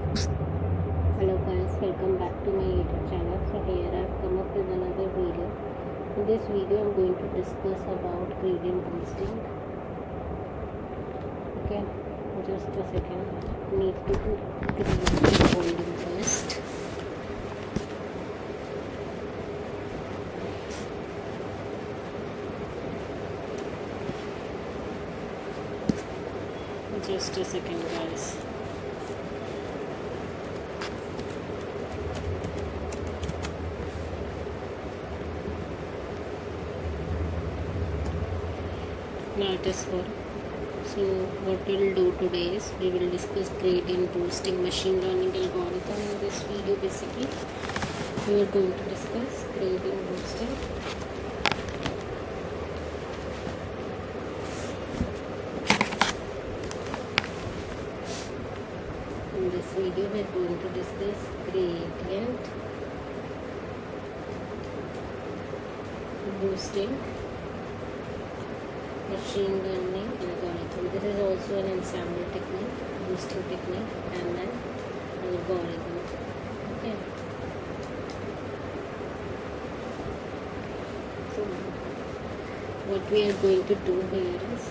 Hello guys, welcome back to my YouTube channel. So here I've come up with another video. In this video I'm going to discuss about gradient boosting. Okay, just a second. Need to create the volume first. Just a second guys. Now it is for. So what we'll do today is we will discuss gradient boosting machine learning algorithm in this video. Basically we are going to discuss gradient boosting. In this video we are going to discuss gradient boosting machine learning algorithm. This is also an ensemble technique, boosting technique, and an algorithm. Okay. So what we are going to do here is,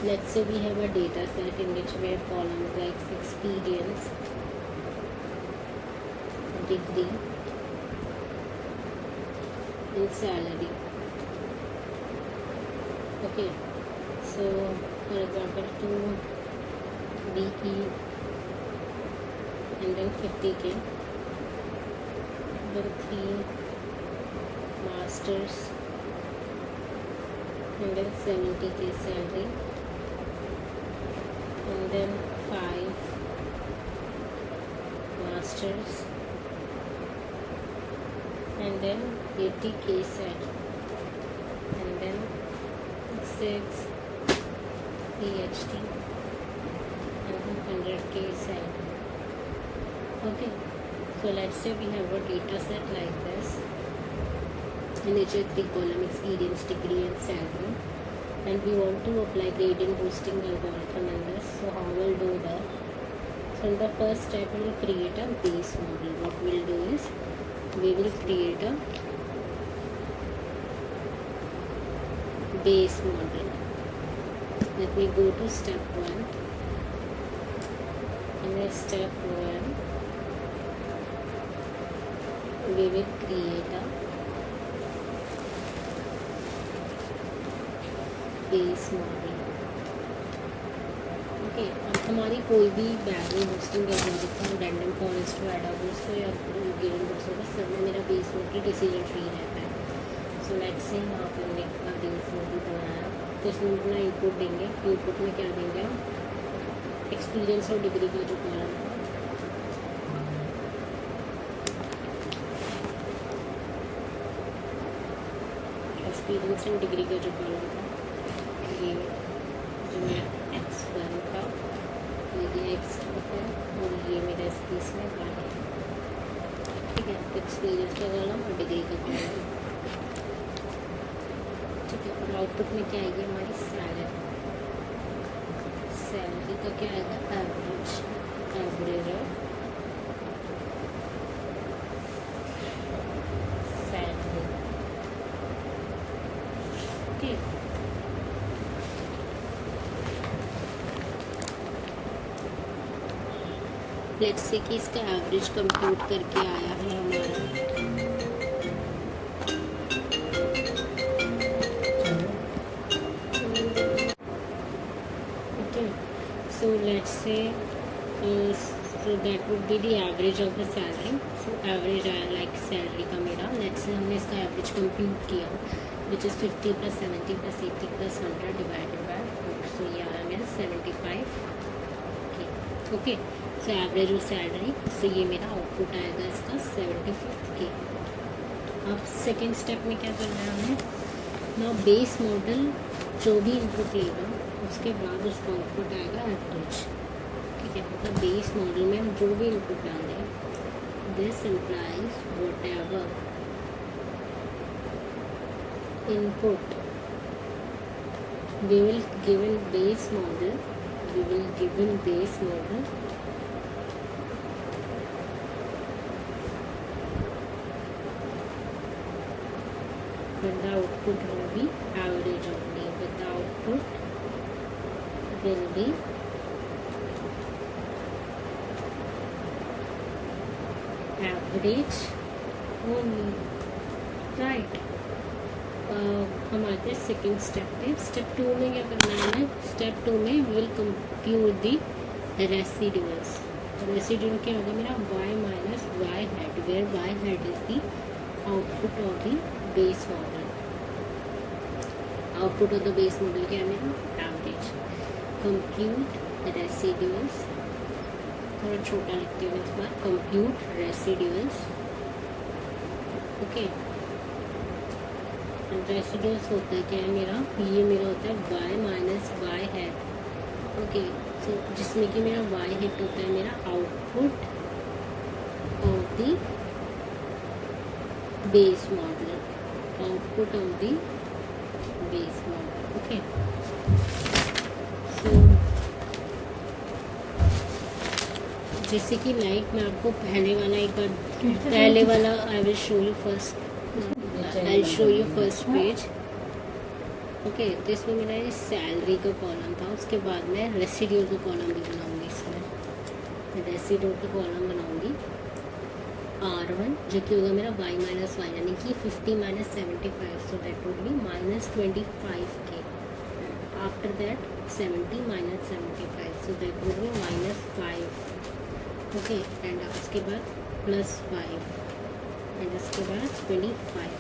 let's say we have a data set in which we have columns like experience, degree, and salary. Okay, so for example 2 BE and then 50K, then 3 masters and then 70K salary, and then 5 masters and then 80K salary, and then 6 PhD and 100K salary. Okay, so let's say we have a data set like this in which a 3-column experience, degree and salary, and we want to apply gradient boosting algorithm in this. So how we'll do that? So in the first step we will create a base model. What we'll do is we will create a base model. Let me go to step 1. In step 1 we will create a base model. Okay, अब हमारी कोई भी barrel boosting algorithm, random forest, एडा boost या given boost होगा, सब में मेरा बेस मॉडल डिसीजन ट्री रहता है. सो लेट्स से यहाँ पर हमने अपना बेस मॉडल बनाया, तो इसमें अपना इनपुट देंगे. इनपुट में क्या देंगे हम? एक्सपीरियंस और डिग्री का जो कॉलम है, एक्सपीरियंस एंड डिग्री का जो कॉलम था, ये जो मेरा x1 था, ये x2 है, और ये मेरा इस केस में 1 है. ठीक है, तो एक्सपीरियंस का कॉलम और डिग्री का कॉलम. ठीक है, और आउटपुट में क्या आएगी हमारी सैलरी. सैलरी का क्या आएगा? एवरेज. Average of salary. ठीक, लेट्स से कि इसका एवरेज कंप्यूट करके आया है हमारा. Okay, so let's say so that would be the average of the salary. So average आया लाइक सैलरी का मेरा. लेट्स से हमने इसका एवरेज कंप्यूट किया, विच इज़ 50 + 70 + 80 + 100 डिवाइडेड बाय 4. सो ये आया मेरा 75. Okay, so average of salary. तो ये मेरा आउटपुट आएगा इसका 75K. अब सेकेंड स्टेप में क्या करना है हमें ना, बेस मॉडल जो भी इनपुट लेगा उसके बाद उसका आउटपुट आएगा एवरेज. ठीक है, मतलब बेस मॉडल में हम जो भी इनपुट डालें, this implies what ever input we will given base model but the output will be average only, but the output will be average only, right? हम आते हैं सेकेंड स्टेप पे। स्टेप 2 में क्या करना है हमें? स्टेप 2 में will compute the residuals. Residual क्या होगा मेरा? y minus Y head, where y head is the output of the base model. Output of the base model क्या है मेरा? एवरेज। कंप्यूट रेसिडुअल्स, थोड़ा छोटा लिखती हूँ इस बार, कंप्यूट रेसिडुअल्स। ओके, रेसिडुअल्स होता है क्या है मेरा? ये मेरा होता है y minus Y head. Okay, so जिसमें कि मेरा y हेड होता है मेरा output of the base model, output of the base model. Okay, so जैसे कि लाइक मैं आपको पहले वाला एक बार, पहले वाला I will show you first, I show you first page. Okay, तो इसमें मेरा ये सैलरी का कॉलम था, उसके बाद मैं रेसिड्यूल का कॉलम भी बनाऊंगी। इसमें रेसिड्यूल का कॉलम बनाऊंगी R1 जो कि होगा मेरा y माइनस वाई, यानी कि 50 minus 75, so that would be minus 25k। After that 70 minus 75, so that would be minus 5। Okay, and उसके बाद प्लस 5, एंड उसके बाद 25।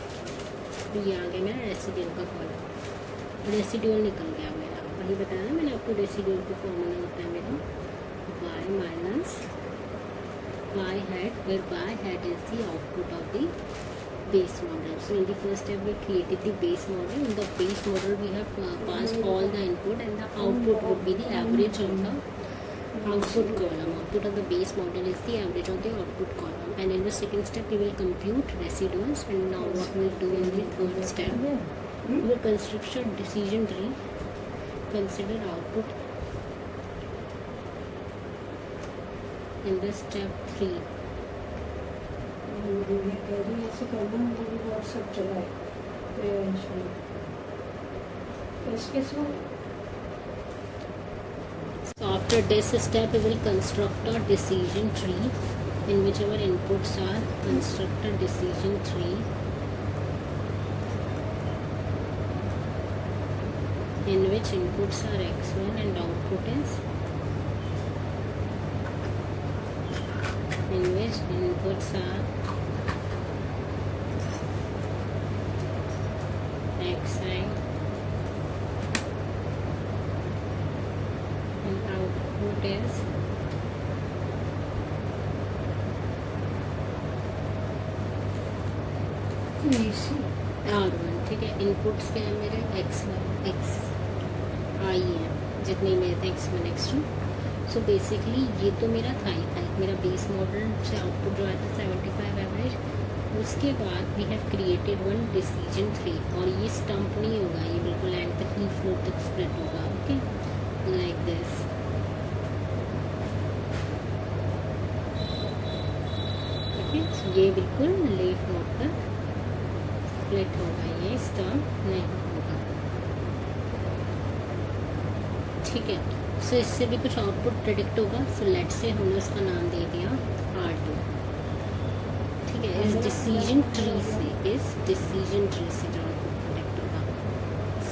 तो ये आ गया मेरा रेसिड्यूल का कॉलम। रेसिड्यूल निकल गया मेरा, वही बताया ना मैंने आपको, रेसिड्यूल का फॉर्मूला होता है मेरा y minus Y head, where y head is the output of the base model. So in the first step we created the base model. In the base model we have passed all the input, and the output would be the average of the output column. Output of the base model is the average of the output column. And in the second step we will compute residuals. And now what we will do in the third step, we will construct a decision tree. Consider output in the step 3. ऐसे करना, मुझे WhatsApp चलाए कैसे। So after this step we will construct a decision tree in which our inputs are construct a decision tree in which inputs are x1 and output is, in which inputs are xi and output is R1। ठीक है, inputs क्या है मेरे? x1 x i है, जितने मेरे थे x1 x2। So basically ये तो मेरा था ही था, मेरा बेस मॉडल से आउटपुट जो आया था 75 एवरेज। उसके बाद we have created one decision tree, और ये स्टम्प नहीं होगा, ये बिल्कुल एंड तक ही फ्लोर तक स्प्रेड होगा। Okay, like this. ओके, ये बिल्कुल लेफ्ट नोट तक स्प्लिट होगा, ये स्टम्प नहीं होगा। ठीक है, सो इससे भी कुछ आउटपुट प्रेडिक्ट होगा। सो लेट से हमने उसका नाम दे दिया R2। ठीक है, इस डिसीजन ट्री से जो आउटपुट प्रेडिक्ट होगा,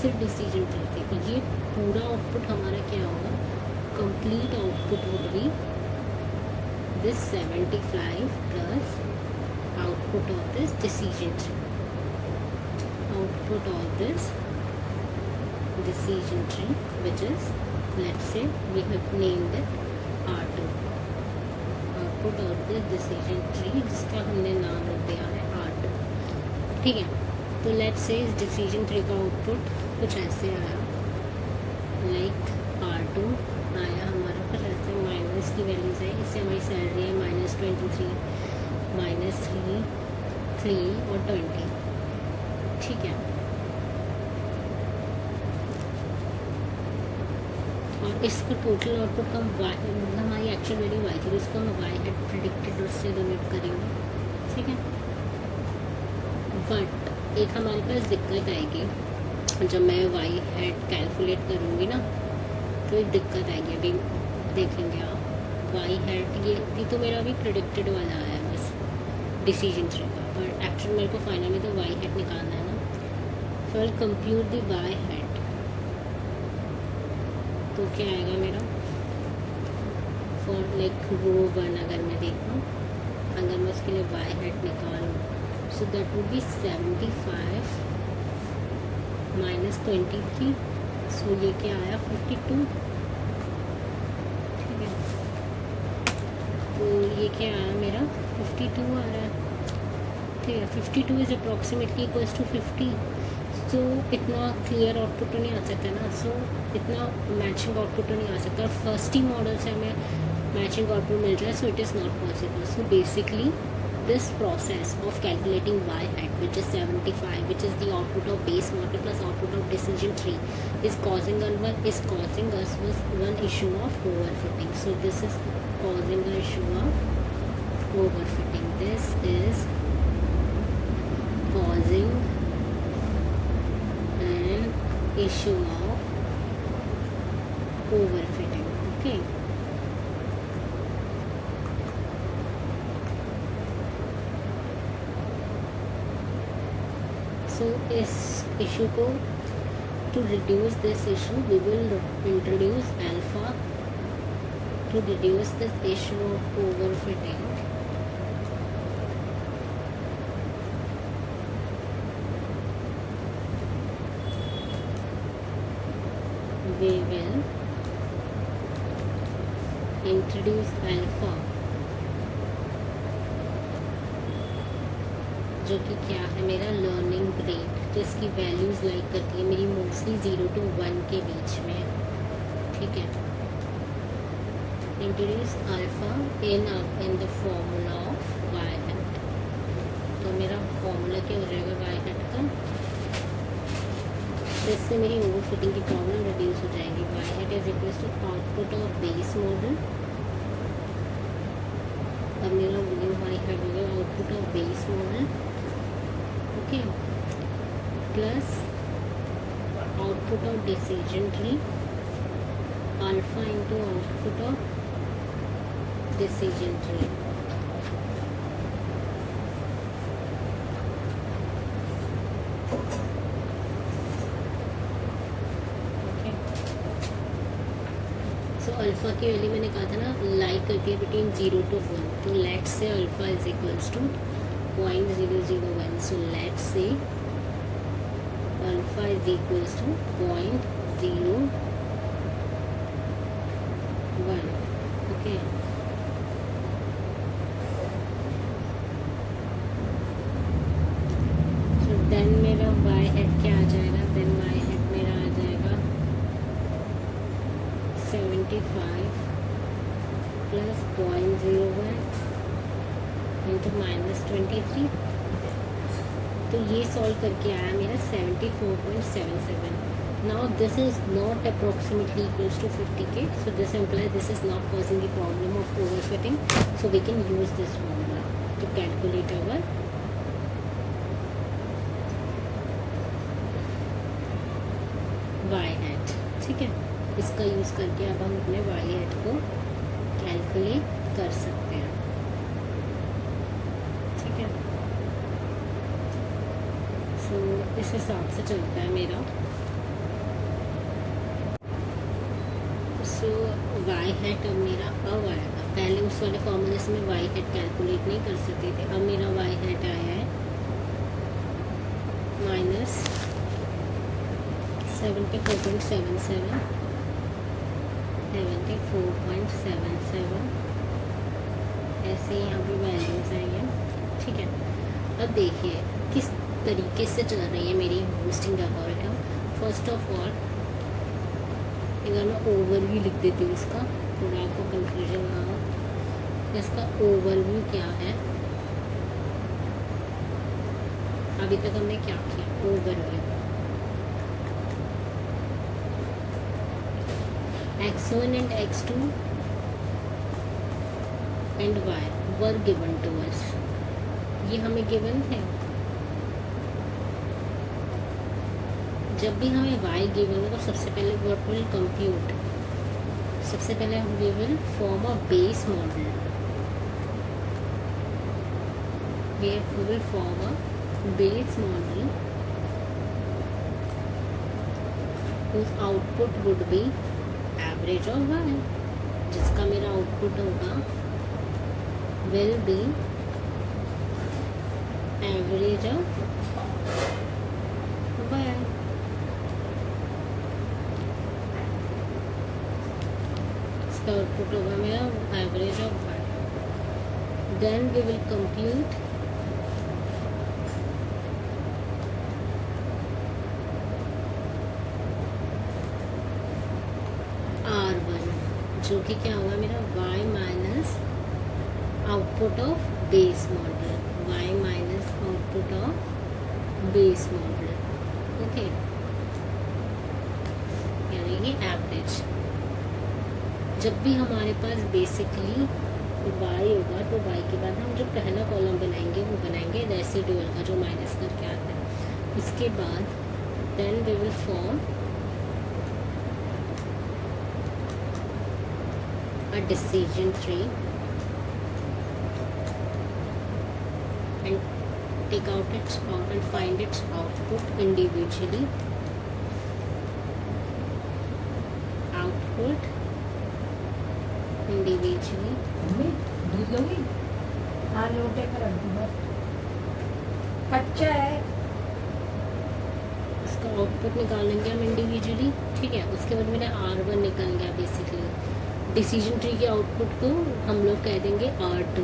सिर्फ डिसीजन ट्री से, तो ये पूरा आउटपुट हमारा क्या होगा? Complete output would be this 75 plus output of this decision tree, output of this decision tree, which is, let's say we have named it R2, output of this decision tree जिसका हमने नाम रख दिया है R2। ठीक है, तो let's say इस decision tree का आउटपुट कुछ ऐसे आया, लाइक R2 आया हमारा कुछ ऐसे, माइनस की वैल्यूज है, इससे हमारी सैलरी है -23, -3, 3 और 20। ठीक है, और इसका टोटल आउटपुट का हमारी एक्चुअल वैल्यू y थी, उसको हम y हेड प्रेडिक्टेड उससे डोनेट करेंगे। ठीक है, बट एक हमारे पास दिक्कत आएगी जब मैं वाई हेड कैलकुलेट करूँगी ना, तो एक दिक्कत आएगी। अभी देखेंगे आप वाई हेड, ये तो मेरा अभी प्रिडिक्टेड वाला है बस डिसीजन ट्री का, पर एक्चुअल मेरे को फाइनल में तो वाई हेड निकालना है ना। फिर कंप्यूट द वाई हेड, तो क्या आएगा मेरा फॉर लाइक रो 1 अगर मैं देखूँ, अगर मैं उसके लिए वाई हेड निकालूँ, so that would be 75 minus 23, सो ये क्या आया 52। ठीक है, तो ये क्या आया मेरा 52 आ रहा है। ठीक है, 52 इज अप्रॉक्सीमेटली इक्वल्स टू 50। सो इतना क्लियर आउटपुट तो नहीं आ सकता ना, सो इतना मैचिंग आउटपुट तो नहीं आ सकता। फर्स्ट ही मॉडल से हमें मैचिंग आउटपुट मिल जाए, so it is not possible. So basically this process of calculating y hat, which is 75, which is the output of base model plus output of decision tree, is causing us with one issue of overfitting. So this is causing the issue of overfitting. This is causing an issue of overfitting. Okay. So इस issue को, to reduce this issue, we will introduce alpha to reduce this issue of overfitting. We will introduce alpha, जो कि क्या है मेरा learning rate, जिसकी values like करती है मेरी मोस्टली 0 to 1 के बीच में। ठीक है, introduce alpha in the formula of y head. तो मेरा फॉर्मूला क्या हो जाएगा वाई हेड का, जिससे मेरी ओवरफिटिंग की प्रॉब्लम रिड्यूस हो जाएगी। Y head is equals to output of base model, अब मेरा न्यू वाई हेड हो गया output of base model, okay, plus output of decision tree, alpha into output of decision tree. So alpha की value मैंने कहा था ना like करती है बिटवीन 0 to 1, तो let's say alpha is equals to 0.001. So let's say alpha is equals to 0.01. Okay. So then मेरा y head क्या आ जाएगा? Then y head मेरा आ जाएगा 75 plus 0.01 into -23, तो ये सॉल्व करके आया मेरा 74.77. Now this is not approximately equals to 50k, so this implies this is not causing the problem of overfitting, so we can use this formula to calculate our y hat. ठीक है, इसका use करके अब हम अपने y hat को calculate कर सकते हैं। ठीक है, सो इस हिसाब से चलता है मेरा। सो वाई हेड अब मेरा अब आएगा, पहले उस वाले फॉर्मूले से मैं वाई हेड कैलकुलेट नहीं कर सकती थी, अब मेरा वाई हेड आया है -74.77, 74.77, ऐसे यहाँ पे वैल्यूज आएंगे। ठीक है, अब देखिए किस तरीके से चल रही है मेरी hosting algorithm. First of all अगर मैं ओवरव्यू लिख देती हूँ इसका, थोड़ा आपको कंफ्यूजन ना हो, इसका ओवरव्यू क्या है। अभी तक हमने क्या किया, overview x1 and x2 and y were given to us, ये हमें गिवन है। जब भी हमें y गिवन हो तो सबसे पहले व्हाट विल कंप्यूट, सबसे पहले हम we will form a base model, we will form a base model whose output would be average of y, जिसका मेरा आउटपुट होगा will be average of y. इसका आउटपुट होगा मेरा average of y. Then we will compute जो कि क्या होगा मेरा y minus output of base model, y minus output of base model. Okay, यानी कि एवरेज. जब भी हमारे पास बेसिकली y होगा तो y के बाद हम जो पहला कॉलम बनाएंगे वो बनाएंगे रेसिडुअल का, जो माइनस करके आता है. उसके बाद then we will form a decision tree and take out its out and find its output individually. Output individually. दूध लोगी? हाँ, लोटे कर रख दूँ बस. कच्चा है. इसका आउटपुट निकालेंगे हम इंडिविजुअली. ठीक है, उसके बाद मेरा R1 निकल गया. बेसिकली डिसीजन ट्री के आउटपुट को हम लोग कह देंगे R2.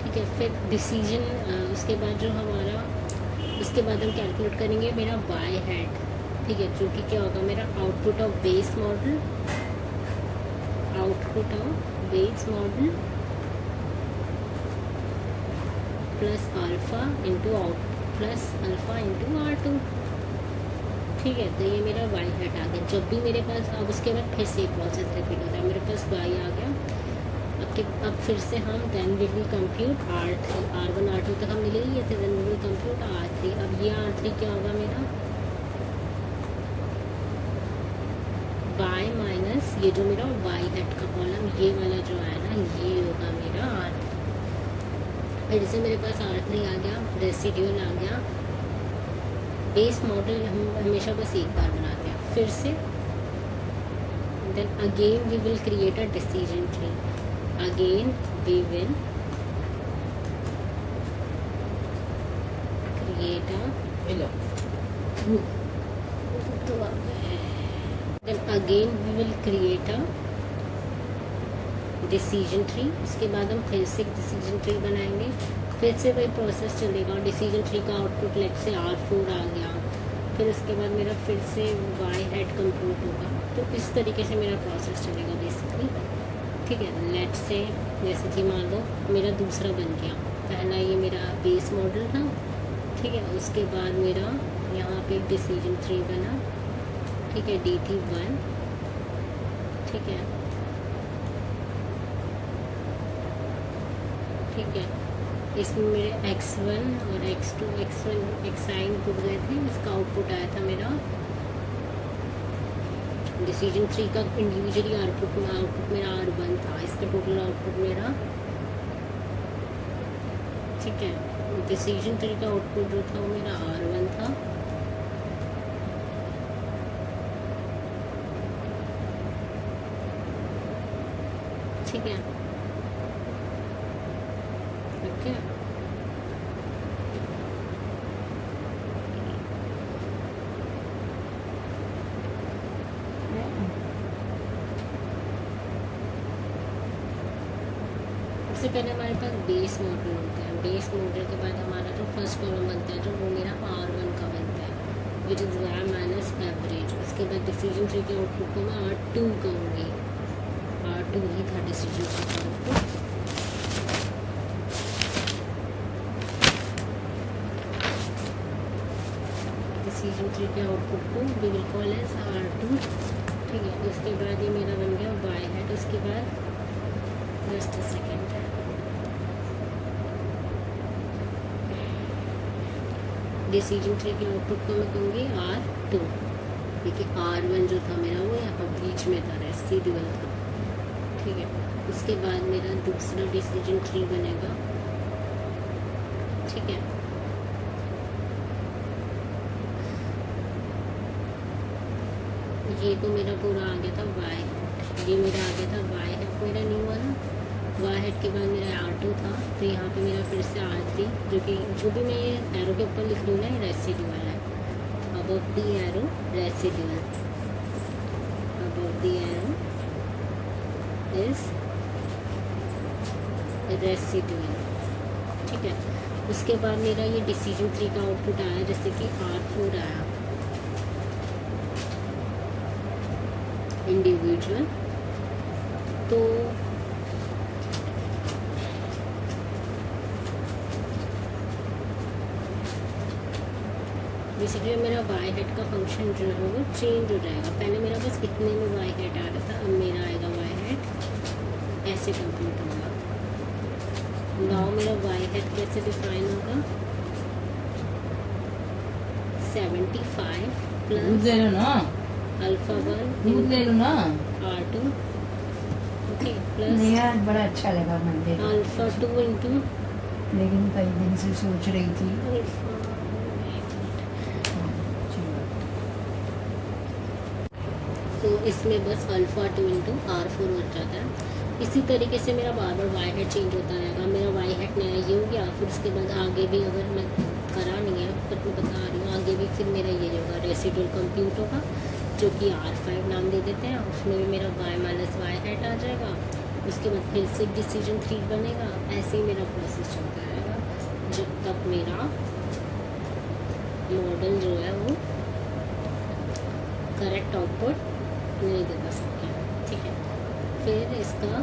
ठीक है, फिर डिसीजन उसके बाद जो हमारा, उसके बाद हम कैलकुलेट करेंगे मेरा y हैट. ठीक है, जो कि क्या होगा मेरा output of base model, output of base model plus alpha into out plus alpha into R2. ठीक है, तो ये मेरा y हैट आ गया. जब भी मेरे पास, अब उसके बाद फिर से एक प्रोसेस रिपीट होता है. मेरे पास y आ गया. अब फिर से हम then we will compute R3, R1 R2 तक हमने ले लिए थे. Then we will compute R3. अब ये R3 क्या होगा मेरा y माइनस ये जो मेरा y हैट का कॉलम, ये वाला जो है ना, ये होगा मेरा R3. फिर से मेरे पास R3 आ गया, रेसिड्यूल आ गया. बेस मॉडल हम हमेशा बस एक बार बनाते हैं. फिर से then again we will create a decision tree. Again we will create a then again we will create a decision tree. उसके बाद हम फिर से डिसीजन ट्री बनाएंगे. फिर से वही प्रोसेस चलेगा. डिसीजन ट्री का आउटपुट लेट से R4 आ गया. फिर उसके बाद मेरा फिर से y हैट कंप्यूट होगा. तो इस तरीके से मेरा प्रोसेस चलेगा बेसिकली. ठीक है, लेट से जैसे कि मान लो मेरा दूसरा बन गया. पहला ये मेरा बेस मॉडल था. ठीक है, उसके बाद मेरा यहाँ पे डिसीजन ट्री बना. ठीक है, DT1. ठीक है, ठीक है, इसमें मेरे x1 और x2 x1 टूट गए थे. इसका आउटपुट आया था मेरा डिसीजन ट्री का इंडिविजुअली आउटपुट मेरा R1 था. इसका टोटल आउटपुट मेरा, ठीक है, डिसीजन ट्री का आउटपुट जो था वो मेरा R1 था. ठीक है, ओके. सबसे पहले हमारे पास बेस मॉडल होता है. बेस मॉडल के बाद हमारा जो फर्स्ट कॉलम बनता है जो वो मेरा R1 का बनता है, which is y minus average. उसके बाद डिसीजन ट्री के आउटपुट को मैं R2 कहूँगी. R2 ही था डिसीजन ट्री का आउटपुट. डिसीजन ट्री के आउटपुट को we will call as R2. ठीक है, उसके बाद ये मेरा बन गया y हैट. उसके बाद just a second, decision tree के आउटपुट को मैं कहूँगी R2. देखिए R1 जो था मेरा वो यहाँ पर बीच में था, रेसिडुअल था, ठीक है। उसके बाद मेरा दूसरा डिसीजन ट्री बनेगा, ठीक है। ये तो मेरा पूरा आ गया था वाई, ये मेरा आ गया था वाई हेड मेरा न्यू वाला। वाई हेड के बाद मेरा R2 था, तो यहाँ पे मेरा फिर से R3, जो कि जो भी मैं ये एरो के ऊपर लिख दूँ ना, ये रेसिडुअल है। Above the arrow residual, above the arrow is residual, ठीक है। उसके बाद मेरा ये डिसीजन ट्री का आउटपुट आया, जैसे कि R4 आया, इंडिविजुअल। तो बेसिकली मेरा वाई हेड का फंक्शन जो है वो चेंज हो जाएगा। पहले मेरा बस इतने में वाई हेड आ रहा था, अब मेरा आएगा वाई हेड ऐसे कंप्लीट होगा। नाउ मेरा वाई हेड कैसे डिफाइन होगा, 75 दूध प्लस ले लो ना, अल्फा 1 दूध ले लो ना। R2, ओके, नहीं प्लस यार, बड़ा अच्छा लगा मंदिर, अल्फा 2 इंटू लेकिन कई दिन से सोच रही थी। अल्फा। तो इसमें बस अल्फा 2 इंटू R4 हो जाता है। इसी तरीके से मेरा बार बार वाई हेड चेंज होता रहेगा। मेरा वाई हेड नया ये हो गया, फिर उसके बाद आगे भी, अगर मैं करा नहीं है पर मैं बता रही हूँ, आगे भी फिर मेरा ये होगा रेसिडुअल कंप्यूट होगा, जो कि R5 नाम दे देते हैं। उसमें भी मेरा वाई माइनस वाई हेड आ जाएगा। उसके बाद फिर से डिसीजन ट्री बनेगा। ऐसे ही मेरा प्रोसेस चलता रहेगा जब तक मेरा मॉडल जो है वो करेक्ट आउटपुट नहीं देता सकते, ठीक है। फिर इसका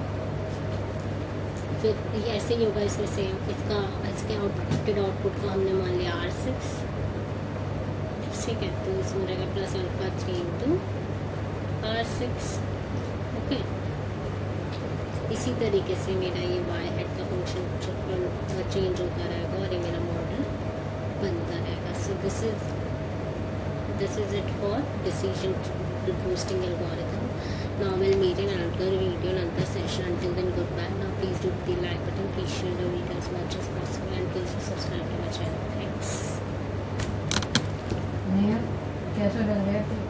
फिर ये ऐसे ही होगा, इसमें सेम इसके आउटपुट को हमने मान लिया R6, ठीक है। तो इसमें रहेगा plus alpha 3 into R6, okay. इसी तरीके से मेरा ये वाई हेड का फंक्शन चेंज होता रहेगा और ये मेरा मॉडल बनता रहेगा। So this is it for decision boosting algorithm. Now we'll meet in another video, another session. Until then, goodbye. Now please do the like button, please share the video as much as possible, and please subscribe to my channel. Thanks. नहीं यार, कैसा लग रहा है?